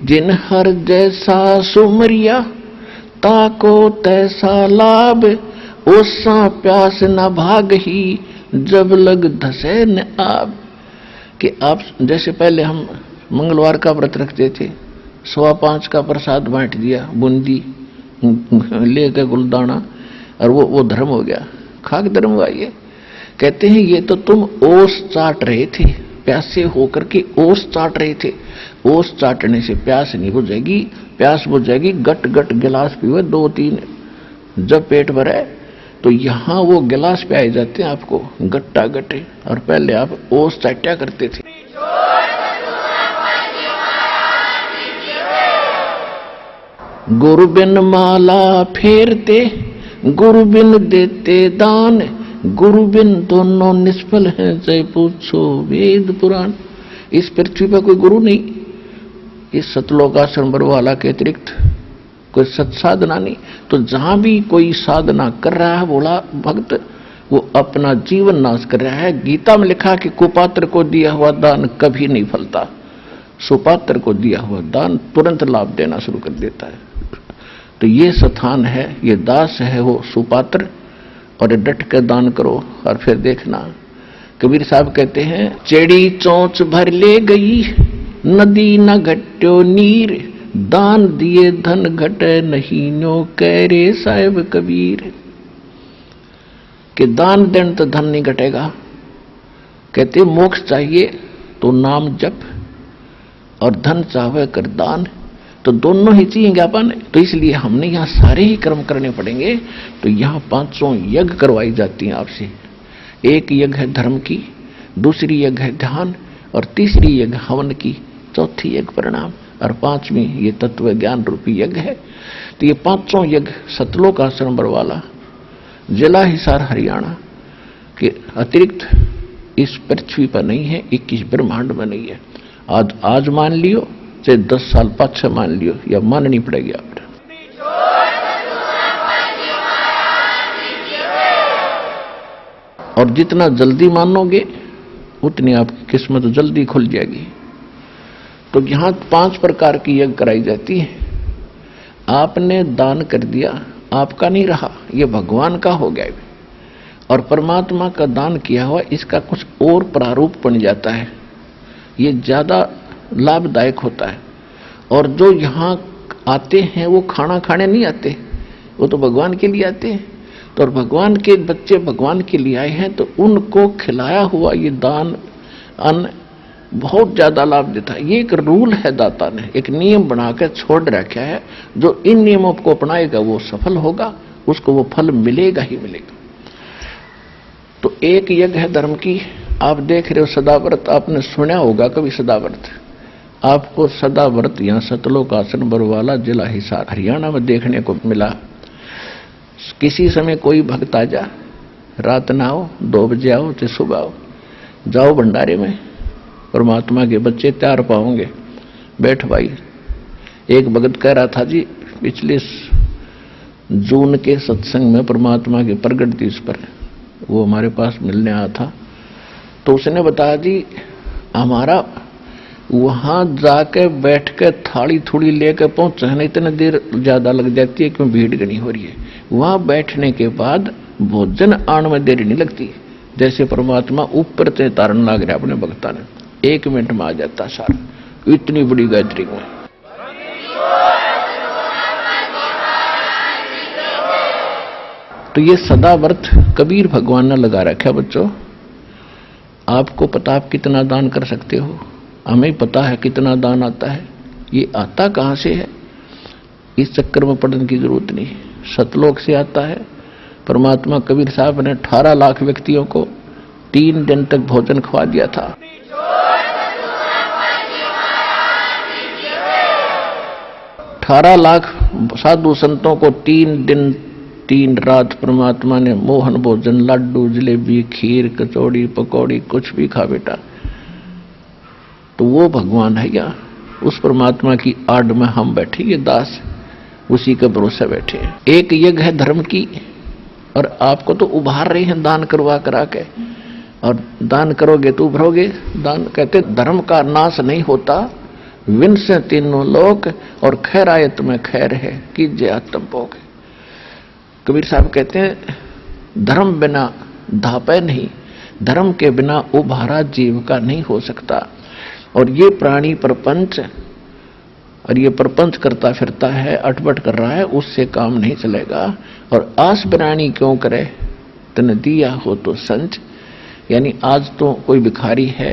जिन हर जैसा सुमरिया ताको तैसा लाभ, ओसा प्यास न भाग ही जब लग धसे न आब। कि आप जैसे पहले हम मंगलवार का व्रत रखते थे, 5:15 का प्रसाद बांट दिया, बूंदी लेकर गुलदाना, और वो धर्म हो गया, खाक धर्म हुआ। ये कहते हैं ये तो तुम ओस चाट रहे थे, प्यासे होकर के ओस चाट रहे थे। ओस चाटने से प्यास नहीं बुझेगी, प्यास बुझेगी गट गट गिलास पीवे 2-3, जब पेट भरे तो यहाँ वो गिलास पे आए जाते हैं आपको गट्टा गटे, और पहले आप ओस चाट्या करते थे। गुरु बिन माला फेरते, गुरु बिन देते दान, गुरु बिन दोनों निष्फल हैं, चाहे पूछो वेद पुराण। इस पृथ्वी पर कोई गुरु नहीं, इस सतलोक आश्रम बरवाला के अतिरिक्त कोई सत्साधना नहीं। तो जहां भी कोई साधना कर रहा है बोला भक्त, वो अपना जीवन नाश कर रहा है। गीता में लिखा कि कुपात्र को दिया हुआ दान कभी नहीं फलता, सुपात्र को दिया हुआ दान तुरंत लाभ देना शुरू कर देता है। तो ये स्थान है, ये दास है वो सुपात्र, और डट कर दान करो और फिर देखना। कबीर साहब कहते हैं, चेड़ी चोंच भर ले गई, नदी न घट्यो नीर, दान दिए धन घटे नहीं, नो कह रे साहिब कबीर। कि दान देने तो धन नहीं घटेगा। कहते मोक्ष चाहिए तो नाम जप, और धन चाहे कर दान, तो दोनों ही चाहिए ज्ञापन। तो इसलिए हमने यहाँ सारे ही कर्म करने पड़ेंगे। तो यहाँ 500 यज्ञ करवाई जाती हैं आपसे। एक यज्ञ है धर्म की, दूसरी यज्ञ है ध्यान, और तीसरी यज्ञ हवन की, चौथी यज्ञ प्रणाम, और पांचवी ये तत्व ज्ञान रूपी यज्ञ है। तो ये 500 यज्ञ सतलोक आश्रम बरवाला, जिला हिसार हरियाणा के अतिरिक्त इस पृथ्वी पर नहीं है, 21 ब्रह्मांड में नहीं है। आज मान लियो, चाहे 10 साल पाछे मान लियो, या माननी पड़ेगी आपने। और जितना जल्दी मानोगे उतनी आपकी किस्मत जल्दी खुल जाएगी। तो यहां 5 प्रकार की यज्ञ कराई जाती है। आपने दान कर दिया, आपका नहीं रहा, ये भगवान का हो गया, और परमात्मा का दान किया हुआ इसका कुछ और प्रारूप बन जाता है, ये ज्यादा लाभदायक होता है। और जो यहाँ आते हैं वो खाना खाने नहीं आते, वो तो भगवान के लिए आते हैं। तो और भगवान के बच्चे भगवान के लिए आए हैं, तो उनको खिलाया हुआ ये दान अन्न बहुत ज्यादा लाभ देता है। ये एक रूल है, दाता ने एक नियम बनाकर छोड़ रखा है। जो इन नियमों को अपनाएगा वो सफल होगा, उसको वो फल मिलेगा ही मिलेगा। तो एक यज्ञ है धर्म की। आप देख रहे हो सदाव्रत, आपने सुना होगा कभी सदाव्रत। आपको सदाव्रत यहाँ सतलोक आश्रम बरवाला, जिला हिसार हरियाणा में देखने को मिला। किसी समय कोई भक्त आ जा, रात ना आओ, 2 बजे आओ चाहे सुबह आओ, जाओ भंडारे में, परमात्मा के बच्चे तैयार पाओगे। बैठ भाई। एक भगत कह रहा था जी, पिछले जून के सत्संग में परमात्मा के प्रगट दिवस पर वो हमारे पास मिलने आया था। तो उसने बताया जी, हमारा वहां जाके बैठ के थाली थोड़ी लेकर पहुंचने इतनी देर ज्यादा लग जाती है क्यों, भीड़ घनी हो रही है। वहां बैठने के बाद भोजन आने में देर नहीं लगती, जैसे परमात्मा ऊपर से तारण लाग रहा अपने भक्ता ने, 1 मिनट में आ जाता सारा, इतनी बड़ी गैदरिंग में। तो ये सदा व्रत कबीर भगवान ने लगा रखा। बच्चों आपको पता आप कितना दान कर सकते हो, हमें पता है कितना दान आता है। ये आता कहां से है, इस चक्कर में पढ़ने की जरूरत नहीं। सतलोक से आता है। परमात्मा कबीर साहब ने 18 लाख व्यक्तियों को 3 दिन तक भोजन खवा दिया था। 18 लाख साधु संतों को 3 दिन 3 रात परमात्मा ने मोहन भोजन, लड्डू, जलेबी, खीर, कचौड़ी, पकौड़ी, कुछ भी खा बेटा। तो वो भगवान है क्या, उस परमात्मा की आड़ में हम बैठे, ये दास उसी का भरोसा बैठे हैं। एक यज्ञ है धर्म की, और आपको तो उभार रहे हैं दान करवा करा के, और दान करोगे तो उभरोगे। दान कहते धर्म का नाश नहीं होता, विन से 3 लोक, और खैरायत में खैर है कीजिए आत्म भोग। कबीर साहब कहते हैं धर्म बिना धापे नहीं, धर्म के बिना उभारा जीव का नहीं हो सकता। और ये प्राणी प्रपंच, और ये प्रपंच करता फिरता है, अटपट कर रहा है, उससे काम नहीं चलेगा। और आस बिरानी क्यों करे, तन दिया हो तो संच। यानी आज तो कोई भिखारी है,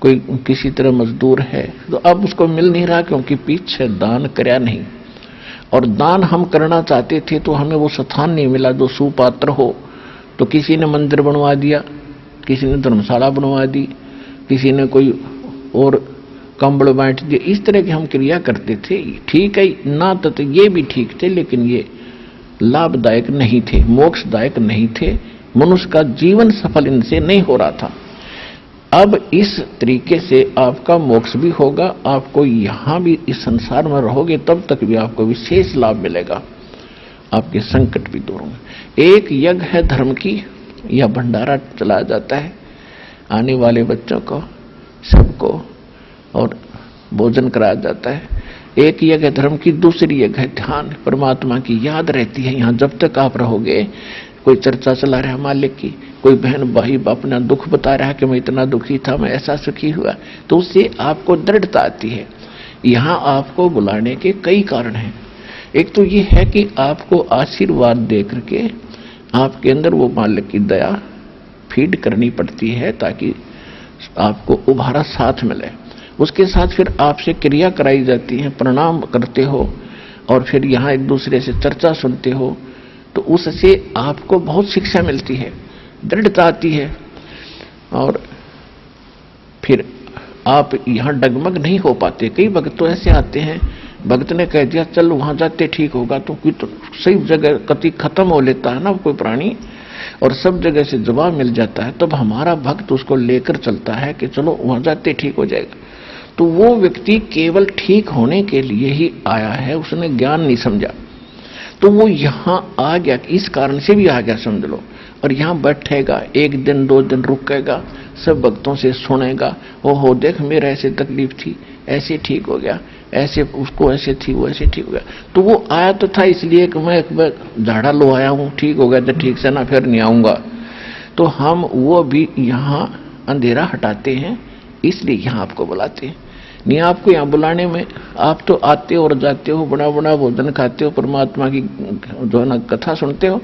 कोई किसी तरह मजदूर है, तो अब उसको मिल नहीं रहा क्योंकि पीछे दान करया नहीं। और दान हम करना चाहते थे तो हमें वो स्थान नहीं मिला जो सुपात्र हो। तो किसी ने मंदिर बनवा दिया, किसी ने धर्मशाला बनवा दी, किसी ने कोई और कंबल बांट दिए, इस तरह की हम क्रिया करते थे। ठीक है ना, तो ये भी ठीक थे, लेकिन ये लाभदायक नहीं थे, मोक्षदायक नहीं थे। मनुष्य का जीवन सफल इनसे नहीं हो रहा था। अब इस तरीके से आपका मोक्ष भी होगा, आपको यहां भी इस संसार में रहोगे तब तक भी आपको विशेष लाभ मिलेगा, आपके संकट भी दूर होंगे। एक यज्ञ है धर्म की, यह भंडारा चलाया जाता है आने वाले बच्चों को सबको, और भोजन कराया जाता है। एक यज्ञ है धर्म की, दूसरी यज्ञ है ध्यान, परमात्मा की याद रहती है। यहाँ जब तक आप रहोगे, कोई चर्चा चला रहा है मालिक की, कोई बहन भाई अपना दुख बता रहा है कि मैं इतना दुखी था, मैं ऐसा सुखी हुआ, तो उससे आपको दृढ़ता आती है। यहाँ आपको बुलाने के कई कारण हैं। एक तो ये है कि आपको आशीर्वाद दे करके आपके अंदर वो मालिक की दया फीड करनी पड़ती है, ताकि आपको उभारा साथ मिले। उसके साथ फिर आपसे क्रिया कराई जाती है, प्रणाम करते हो, और फिर यहाँ एक दूसरे से चर्चा सुनते हो, तो उससे आपको बहुत शिक्षा मिलती है, दृढ़ता आती है। और फिर आप यहाँ डगमग नहीं हो पाते। कई भक्त तो ऐसे आते हैं, भक्त ने कह दिया चल वहां जाते ठीक होगा, तो कोई तो सही जगह कति खत्म हो लेता है ना कोई प्राणी, और सब जगह से जवाब मिल जाता है, तब हमारा भक्त उसको लेकर चलता है कि चलो वहां जाते ठीक हो जाएगा। तो वो व्यक्ति केवल ठीक होने के लिए ही आया है, उसने ज्ञान नहीं समझा, तो वो यहाँ आ गया, इस कारण से भी आ गया समझ लो। और यहाँ बैठेगा, एक दिन 2 दिन रुकेगा, सब भक्तों से सुनेगा, ओहो देख मेरा ऐसे तकलीफ थी, ऐसे ठीक हो गया, ऐसे उसको ऐसे थी, वो ऐसे ठीक हो गया। तो वो आया तो था इसलिए कि मैं एक बार झाड़ा लो आया हूँ, ठीक हो गया तो ठीक से ना, फिर नहीं आऊंगा। तो हम वो भी यहाँ अंधेरा हटाते हैं, इसलिए यहाँ आपको बुलाते हैं। नहीं आपको यहाँ बुलाने में, आप तो आते हो और जाते हो, बड़ा बड़ा भोजन खाते हो, परमात्मा की जो है ना कथा सुनते हो।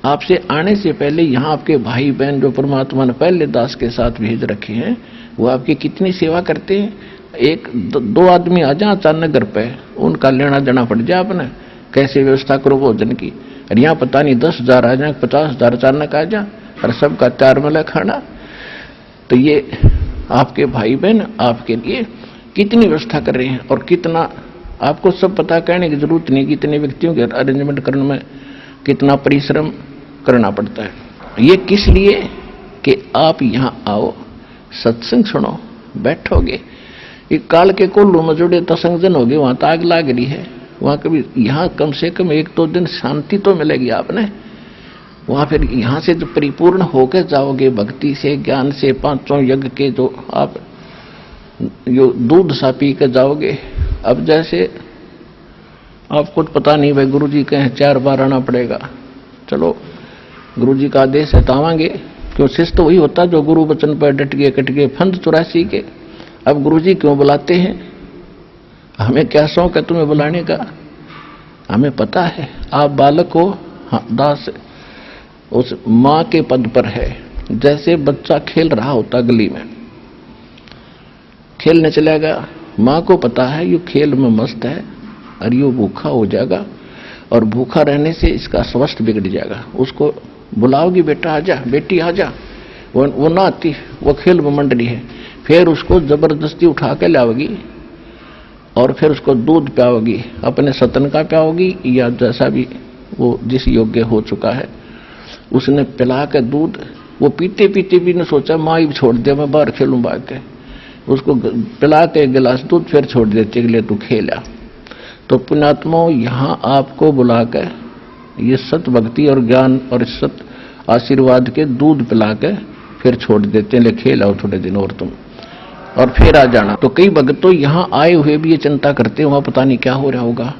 आपसे आने से पहले यहाँ आपके भाई बहन जो परमात्मा ने पहले दास के साथ भेज रखे हैं, वो आपकी कितनी सेवा करते हैं। एक दो आदमी आ जाए अचानक घर पे, उनका लेना देना पड़ जाए अपने, कैसे व्यवस्था करो भोजन की। और यहाँ पता नहीं 10,000 आ जाए, 50,000 अचानक आ जाए, और सबका 4 मिला खाना। तो ये आपके भाई बहन आपके लिए कितनी व्यवस्था कर रहे हैं, और कितना आपको सब पता, कहने की जरूरत नहीं कितने व्यक्तियों के अरेंजमेंट करने में कितना परिश्रम करना पड़ता है। ये किस लिए कि आप यहाँ आओ, सत्संग सुनो, बैठोगे। एक काल के कोल्लू में जुड़े तसंग जन होगे, वहां तो आग लाग रही है, वहां कभी यहाँ कम से कम 1-2 दिन शांति तो मिलेगी आपने। वहां फिर यहाँ से जो परिपूर्ण होकर जाओगे भक्ति से, ज्ञान से, 5 यज्ञ के जो आप जो दूध सा पी कर जाओगे। अब जैसे आपको पता नहीं भाई गुरुजी कहें 4 बार आना पड़ेगा, चलो गुरुजी का आदेश है तो आवांगे, क्यों शिष्य तो वही होता जो गुरु वचन पर डट गए कट गए, फंद 84 के। अब गुरुजी क्यों बुलाते हैं, हमें क्या शौक है तुम्हें बुलाने का, हमें पता है आप बालक हो। हाँ, दास उस माँ के पद पर है। जैसे बच्चा खेल रहा होता गली में, खेलने चलेगा, माँ को पता है ये खेल में मस्त है और ये भूखा हो जाएगा, और भूखा रहने से इसका स्वास्थ्य बिगड़ जाएगा। उसको बुलाओगी बेटा आजा, बेटी आजा, वो ना आती, वो खेल में मंडली है। फिर उसको जबरदस्ती उठा के लाओगी और फिर उसको दूध पियाओगी, अपने सतन का पियाओगी या जैसा भी वो जिस योग्य हो चुका है उसने पिला के दूध। वो पीते पीते भी ने सोचा माँ ही छोड़ दे, मैं बाहर खेलूं भाग के, उसको पिला के गिलास दूध फिर छोड़ देते के लिए तू खेला। तो पुण्यात्माओं यहाँ आपको बुला के ये सत भक्ति और ज्ञान और सत आशीर्वाद के दूध पिला के फिर छोड़ देते हैं, ले खेल आओ थोड़े दिन और तुम, और फिर आ जाना। तो कई भक्त तो यहाँ आए हुए भी ये चिंता करते हैं वहां पता नहीं क्या हो रहा होगा,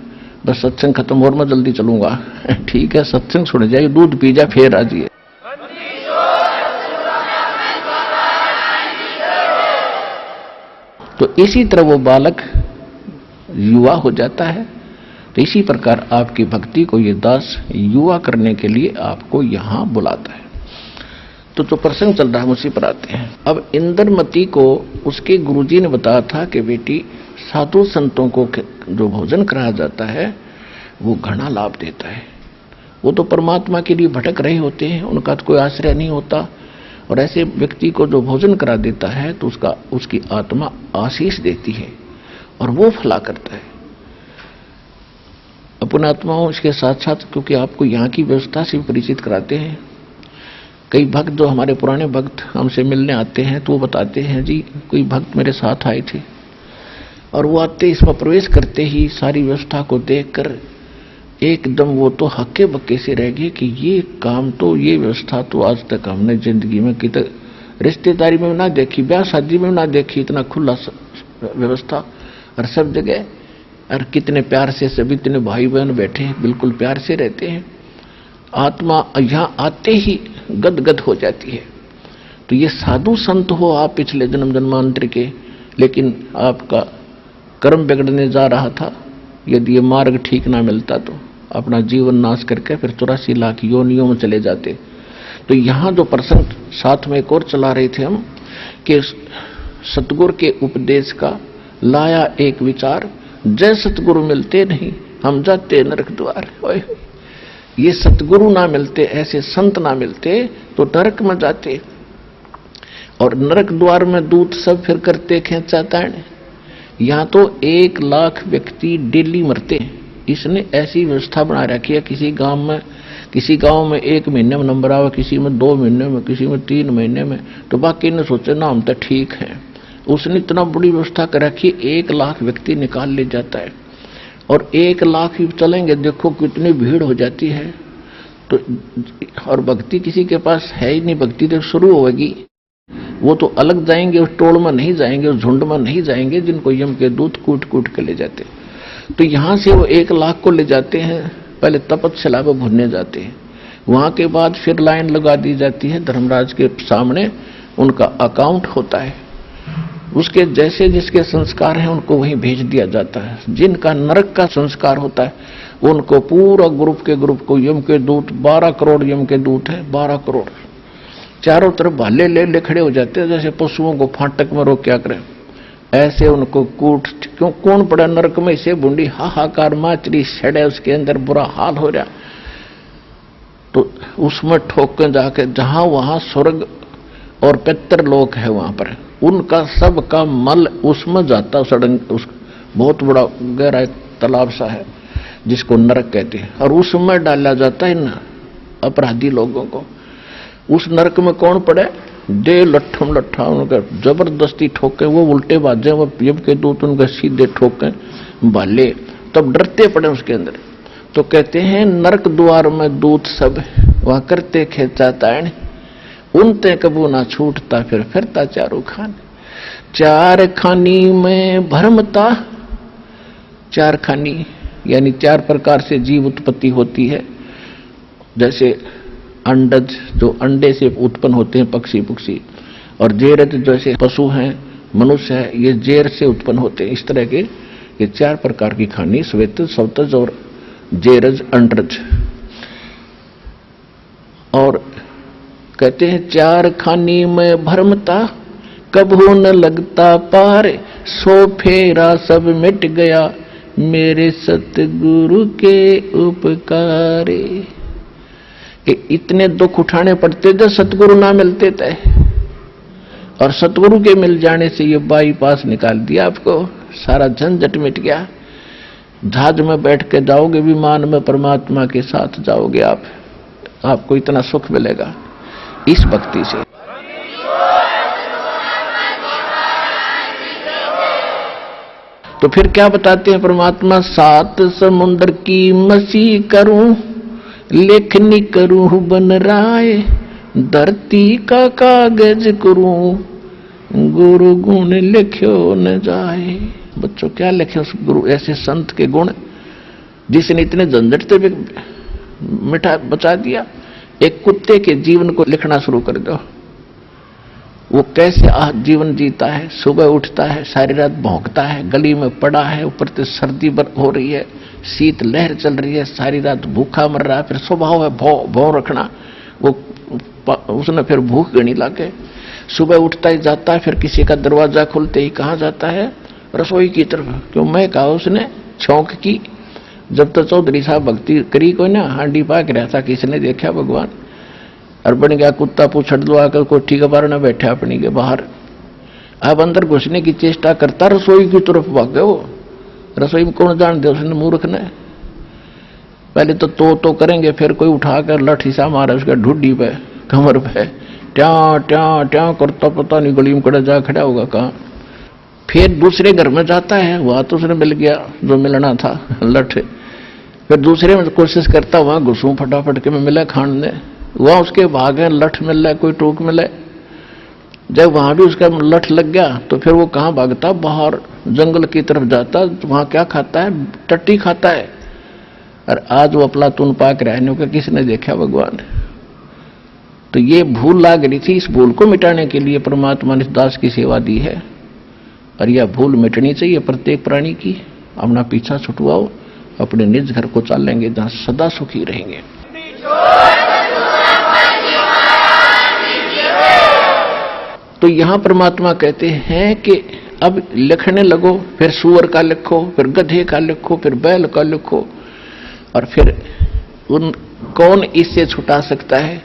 बस सत्संग खत्म और मैं जल्दी चलूंगा। ठीक है, सत्संग सुन जाए, दूध पी जा, फिर आ जाइए। तो इसी तरह वो बालक युवा हो जाता है। तो इसी प्रकार आपकी भक्ति को ये दास युवा करने के लिए आपको यहां बुलाता है। तो जो प्रसंग चल रहा है उसी पर आते हैं। अब इंद्रमती को उसके गुरुजी ने बताया था कि बेटी साधु संतों को जो भोजन कराया जाता है वो घना लाभ देता है। वो तो परमात्मा के लिए भटक रहे होते हैं, उनका तो कोई आश्रय नहीं होता, और ऐसे व्यक्ति को जो भोजन करा देता है तो उसकी आत्मा आशीष देती है और वो फला करता है। अपने आत्माओं इसके साथ साथ, क्योंकि आपको यहाँ की व्यवस्था से परिचित कराते हैं। कई भक्त जो हमारे पुराने भक्त हमसे मिलने आते हैं तो वो बताते हैं, जी कोई भक्त मेरे साथ आए थे और वो आते इसमें प्रवेश करते ही सारी व्यवस्था को देखकर एकदम वो तो हक्के बक्के से रह गए कि ये काम तो, ये व्यवस्था तो आज तक हमने जिंदगी में कितने रिश्तेदारी में ना देखी, ब्याह शादी में ना देखी, इतना खुला व्यवस्था और सब जगह, और कितने प्यार से सभी इतने भाई बहन बैठे हैं, बिल्कुल प्यार से रहते हैं। आत्मा यहाँ आते ही गदगद हो जाती है। तो ये साधु संत हो आप पिछले जन्म जन्मांतर के, लेकिन आपका कर्म बिगड़ने जा रहा था, यदि ये मार्ग ठीक ना मिलता तो अपना जीवन नाश करके फिर 84 लाख योनियों में चले जाते। तो यहाँ जो प्रसंग साथ में एक और चला रहे थे हम कि सतगुरु के उपदेश का लाया एक विचार, जय सतगुरु मिलते नहीं हम जाते नरक द्वार। ये सतगुरु ना मिलते, ऐसे संत ना मिलते तो नरक में जाते, और नरक द्वार में दूत सब फिर करते खेचाताण। यहाँ तो 1 लाख व्यक्ति डेली मरते हैं। इसने ऐसी व्यवस्था बना रखी है, किसी गांव में 1 महीने में नंबर आवे, किसी में 2 महीने में, किसी में 3 महीने में, तो बाकी ने सोचे ना हम तो ठीक है। उसने इतना बड़ी व्यवस्था कर रखी, 1 लाख व्यक्ति निकाल ले जाता है, और 1 लाख ही चलेंगे, देखो कितनी भीड़ हो जाती है। तो और भक्ति किसी के पास है ही नहीं, भक्ति तो शुरू होगी, वो तो अलग जाएंगे, उस टोल में नहीं जाएंगे, उस झुंड में नहीं जाएंगे जिनको यम के दूत कूट कूट के ले जाते। तो यहाँ से वो 1 लाख को ले जाते हैं, पहले तपस्या में भुनने जाते हैं, वहां के बाद फिर लाइन लगा दी जाती है धर्मराज के सामने, उनका अकाउंट होता है, उसके जैसे जिसके संस्कार हैं उनको वहीं भेज दिया जाता है। जिनका नरक का संस्कार होता है उनको पूरा ग्रुप को यम के दूत, 12 करोड़ यम के दूत है, 12 करोड़ चारों तरफ भाले ले खड़े हो जाते हैं, जैसे पशुओं को फाटक में रोक क्या करें, ऐसे उनको कूट। क्यों कौन पड़ा नरक में, इसे बूंदी हाहाकार माचरी सड़े, उसके अंदर बुरा हाल हो रहा, तो उसमें ठोक के जाके जहां वहां स्वर्ग और पितर लोक है, वहां पर उनका सब का मल उसमें जाता, सड़क उस बहुत बड़ा गहरा तालाब सा है जिसको नरक कहते हैं, और उसमें डाला जाता है इन अपराधी लोगों को। उस नरक में कौन पड़े, दे लट्ठम लट्ठा उनका जबरदस्ती ठोके, वो उल्टे बाजे, वो यम के दूत उनका सीधे ठोके भाले, तब डरते पड़े उसके अंदर। तो कहते हैं नरक द्वार में दूत सब वहां करते खेचाताण, उनते कबू ना छूटता फिर फिरता चारों खान। 4 खानी में भरमता, 4 खानी यानी 4 प्रकार से जीव उत्पत्ति होती है। जैसे अंडज जो अंडे से उत्पन्न होते हैं पक्षी, और जेरज जैसे पशु हैं, मनुष्य है, ये जेर से उत्पन्न होते हैं। इस तरह के ये 4 प्रकार की खानी, श्वेतज, सवतज और जेरज, अंडज। और कहते हैं 4 खानी में भरमता, कभू न लगता पार, सो फेरा सब मिट गया मेरे सतगुरु के उपकारे। कि इतने दुख उठाने पड़ते जब सतगुरु ना मिलते थे, और सतगुरु के मिल जाने से ये बाईपास निकाल दिया, आपको सारा झंझट मिट गया। जहाज में बैठ के जाओगे, विमान में परमात्मा के साथ जाओगे आप, आपको इतना सुख मिलेगा इस भक्ति से। तो फिर क्या बताते हैं परमात्मा, 7 समुद्र की मसी करूं, लेखनी करूं बन राय, धरती का कागज करूं, गुरु गुण लिख्यो न जाए। बच्चों क्या लिखे उस गुरु, ऐसे संत के गुण जिसने इतने झंझट से मिठा बचा दिया। एक कुत्ते के जीवन को लिखना शुरू कर दो, वो कैसे जीवन जीता है, सुबह उठता है, सारी रात भौंकता है, गली में पड़ा है, ऊपर से सर्दी हो रही है, शीत लहर चल रही है, सारी रात भूखा मर रहा है, फिर स्वभाव है भौ रखना, वो उसने फिर भूख गणी लाके सुबह उठता ही जाता है, फिर किसी का दरवाजा खुलते ही कहाँ जाता है, रसोई की तरफ। क्यों, मैं कहा उसने छौंक की। जब तो चौधरी साहब भक्ति करी कोई ना, हांडी पाक रहा था, किसने देखा भगवान, और बन गया कुत्ता पूछड़ दो आकर कोठी के बाहर न बैठा अपनी के बाहर। अब अंदर घुसने की चेष्टा करता, रसोई की तरफ भागे। वो रसोई में कौन जान दे उसने, मूर्ख ने। पहले तो करेंगे, फिर कोई उठाकर लठी सा मारे उसके ढूढ़ी पे, कमर पे, ट्या ट्या ट्या करता, पता नहीं गली में कड़ा जा खड़ा होगा कहाँ। फिर दूसरे घर में जाता है, वहां तो उसने मिल गया जो मिलना था, लठ। फिर दूसरे में कोशिश करता, वहां घुसूं फटाफट के में मिला खाने, वहां उसके भागे लठ मिल रहा, कोई टोक मिले। जब वहां भी उसका लठ लग गया तो फिर वो कहाँ भागता, बाहर जंगल की तरफ जाता। वहां क्या खाता है, टट्टी खाता है। और आज वो अफलातून पाक रहने का किसने देखा भगवान। तो ये भूल लाग रही थी, इस भूल को मिटाने के लिए परमात्मा ने दास की सेवा दी है। और यह भूल मिटनी चाहिए प्रत्येक प्राणी की। अपना पीछा छुटवाओ, अपने निज घर को चालेंगे जहां सदा सुखी रहेंगे। तो यहां परमात्मा कहते हैं कि अब लिखने लगो, फिर सूअर का लिखो, फिर गधे का लिखो, फिर बैल का लिखो, और फिर उन कौन इससे छुटा सकता है।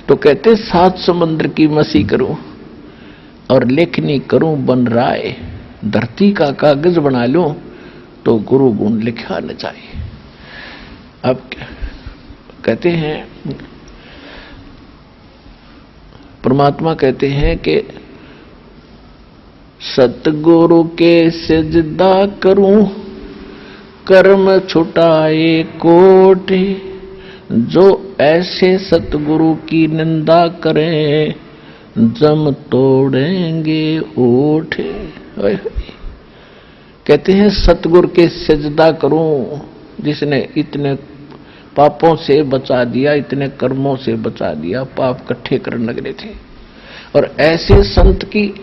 तो कहते 7 समुद्र की मसी करूं और लेखनी करूं बन राय, धरती का कागज बना लूं तो गुरु गुण लिखा न जाए। अब कहते हैं परमात्मा कहते हैं कि सतगुरु के सिजदा करूं कर्म छुटाए कोट, जो ऐसे सतगुरु की निंदा करें जम तोड़ेंगे ओठ। कहते हैं सतगुरु के सिजदा करूं, जिसने इतने पापों से बचा दिया, इतने कर्मों से बचा दिया, पाप इकट्ठे करने लगे थे। और ऐसे संत की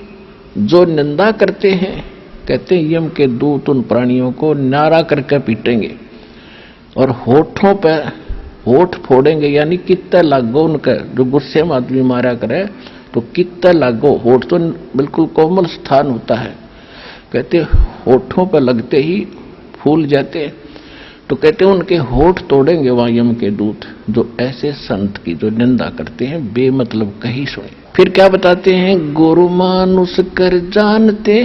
जो निंदा करते हैं, कहते हैं यम के दूत उन प्राणियों को नारा करके पीटेंगे और होठों पे होठ फोड़ेंगे। यानी कित्ते लागो उनके, जो गुस्से में आदमी मारा करे तो कित्ते लागो, होठ तो बिल्कुल कोमल स्थान होता है, कहते होठों पर लगते ही फूल जाते। तो कहते हैं उनके होठ तोड़ेंगे वहां यम के दूत, जो ऐसे संत की जो निंदा करते हैं बेमतलब कहीं सुने। फिर क्या बताते हैं, गुरु मानुष कर जानते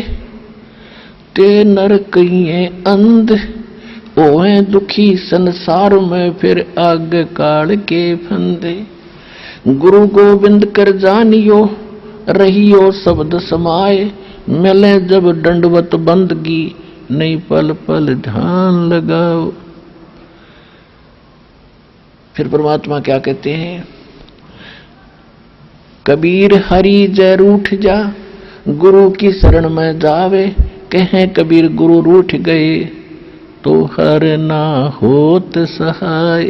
ते नर कहिए अंध, ओए दुखी संसार में फिर आग काल के फंदे। गुरु गोविंद कर जानियो रहियो शब्द समाए, मिले जब दंडवत बंदगी नहीं पल पल ध्यान लगाओ। फिर परमात्मा क्या कहते हैं, कबीर हरि जय रूठ जा, गुरु की शरण में जावे, कहें कबीर गुरु रूठ गए तो हर ना होत सहाय।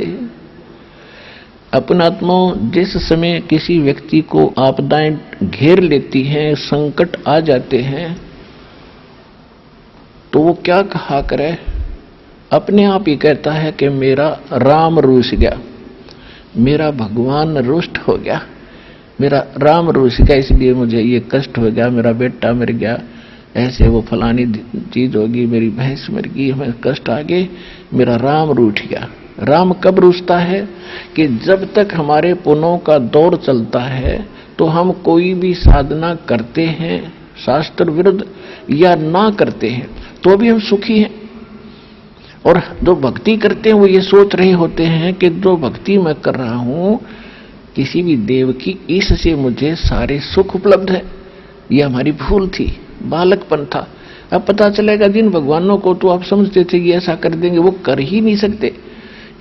अपनात्मा जिस समय किसी व्यक्ति को आपदाएं घेर लेती हैं, संकट आ जाते हैं, तो वो क्या कहा करे, अपने आप ही कहता है कि मेरा राम रूठ गया, मेरा भगवान रुष्ट हो गया, मेरा राम रूठ गया, इसलिए मुझे ये कष्ट हो गया, मेरा बेटा मर गया, ऐसे वो फलानी चीज होगी, मेरी भैंस मर गई, हमें कष्ट आ गए, मेरा राम रूठ गया। राम कब रूठता है, कि जब तक हमारे पुण्यों का दौर चलता है तो हम कोई भी साधना करते हैं शास्त्र विरुद्ध या ना करते हैं तो भी हम सुखी हैं। और जो भक्ति करते हैं वो ये सोच रहे होते हैं कि जो भक्ति मैं कर रहा हूं किसी भी देव की, इससे मुझे सारे सुख उपलब्ध है। ये हमारी भूल थी, बालकपन था। अब पता चलेगा जिन भगवानों को तो आप समझते थे कि ऐसा कर देंगे, वो कर ही नहीं सकते।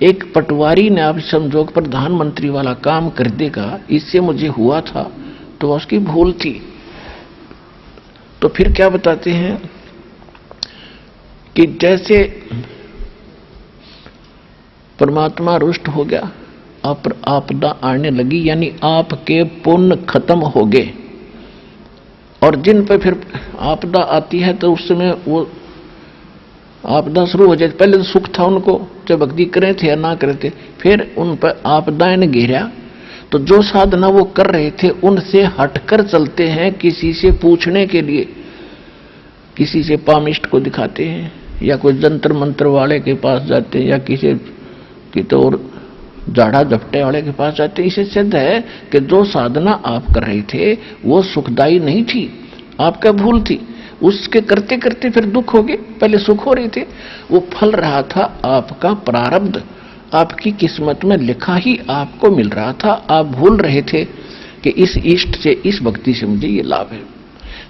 एक पटवारी ने आप समझो प्रधानमंत्री वाला काम कर देगा, इससे मुझे हुआ था, तो उसकी भूल थी। तो फिर क्या बताते हैं कि जैसे परमात्मा रुष्ट हो गया, आपदा आने लगी, यानी आपके पुण्य खत्म हो गए, और जिन पर फिर आपदा आती है तो उस समय वो आपदा शुरू हो जाए। पहले तो सुख था उनको, जब भक्ति करे थे या ना करे थे, फिर उन पर आपदाएं ने घेरा, तो जो साधना वो कर रहे थे उनसे हटकर चलते हैं, किसी से पूछने के लिए, किसी से पामिष्ट को दिखाते हैं, या कोई जंतर मंत्र वाले के पास जाते हैं, या किसी की तो और झाड़ा झपटे वाले के पास जाते। इसे सिद्ध है कि जो साधना आप कर रहे थे वो सुखदायी नहीं थी, आपका भूल थी। उसके करते करते फिर दुख हो गए, पहले सुख हो रहे थे। वो फल रहा था आपका प्रारब्ध, आपकी किस्मत में लिखा ही आपको मिल रहा था। आप भूल रहे थे कि इस इष्ट से, इस भक्ति से मुझे ये लाभ है।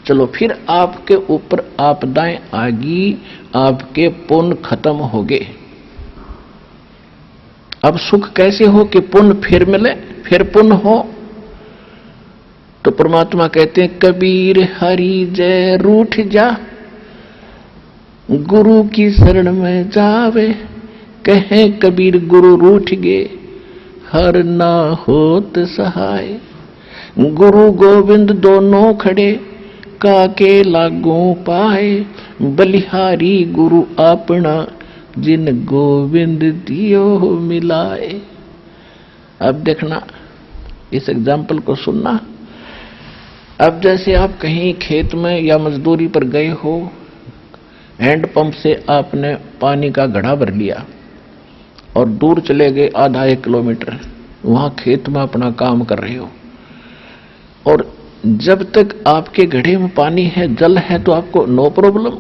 चलो फिर आपके ऊपर आपदाएं आ गई, आपके पुण्य खत्म हो गए। अब सुख कैसे हो कि पुण्य फिर मिले, फिर पुण्य हो? तो परमात्मा कहते हैं कबीर हरि जय रूठ जा, गुरु की शरण में जावे। कहे कबीर गुरु रूठ गे, हर ना होत सहाय। गुरु गोविंद दोनों खड़े, काके लागू पाए। बलिहारी गुरु अपना, जिन गोविंद दियो मिलाए। अब देखना, इस एग्जाम्पल को सुनना। अब जैसे आप कहीं खेत में या मजदूरी पर गए हो, हैंडपंप से आपने पानी का घड़ा भर लिया और दूर चले गए आधा 1 किलोमीटर, वहां खेत में अपना काम कर रहे हो। और जब तक आपके घड़े में पानी है, जल है, तो आपको नो प्रॉब्लम।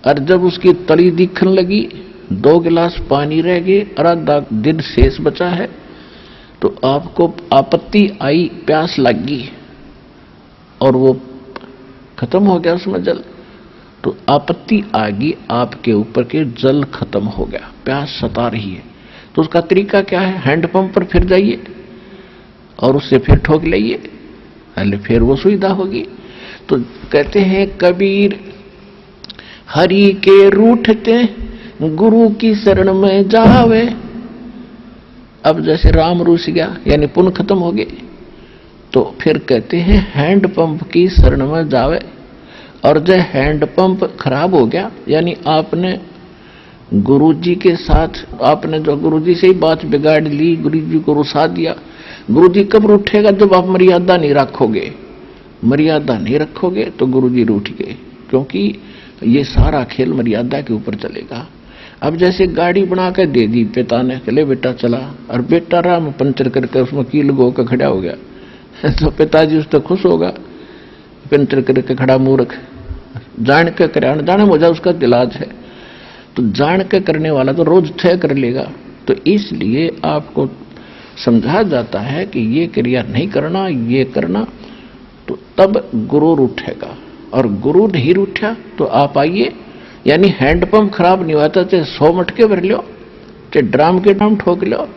और जब उसकी तली दिखने लगी, 2 गिलास पानी रह गए और आधा दिन शेष बचा है, तो आपको आपत्ति आई, प्यास लगी और वो खत्म हो गया उसमें जल। तो आपत्ति आ गई आपके ऊपर के, जल खत्म हो गया, प्यास सता रही है। तो उसका तरीका क्या है? हैंडपंप पर फिर जाइए और उससे फिर ठोक लाइए, पहले फिर वो सुविधा होगी। तो कहते हैं कबीर हरि के रूठते, गुरु की शरण में जावे। अब जैसे राम रूठ गया, यानी पुण्य खत्म हो गए, तो फिर कहते हैं हैंडपंप की शरण में जावे। और जब हैंडपंप खराब हो गया, यानी आपने गुरुजी के साथ, आपने जो गुरुजी से ही बात बिगाड़ ली, गुरुजी को रुसा दिया। गुरुजी कब रूठेगा? जब आप मर्यादा नहीं रखोगे। मर्यादा नहीं रखोगे तो गुरुजी रूठ गए, क्योंकि ये सारा खेल मर्यादा के ऊपर चलेगा। अब जैसे गाड़ी बना कर दे दी पिता ने, चले बेटा चला, और बेटा राम पंचर करके उसमें कील गो का खड़ा हो गया, तो पिताजी उस तक खुश होगा। पंचर करके खड़ा मूर्ख, जान के करे, जाने मुझे उसका इलाज है। तो जान के करने वाला तो रोज तय कर लेगा। तो इसलिए आपको समझा जाता है कि ये क्रिया नहीं करना, ये करना, तो तब गुरु रूठेगा। और गुरु नहीं रूठा तो आप आइए, यानी हैंडपंप खराब नहीं होता, चाहे 100 मटके भर लो, चाहे ड्राम के ड्राम ठोक लो,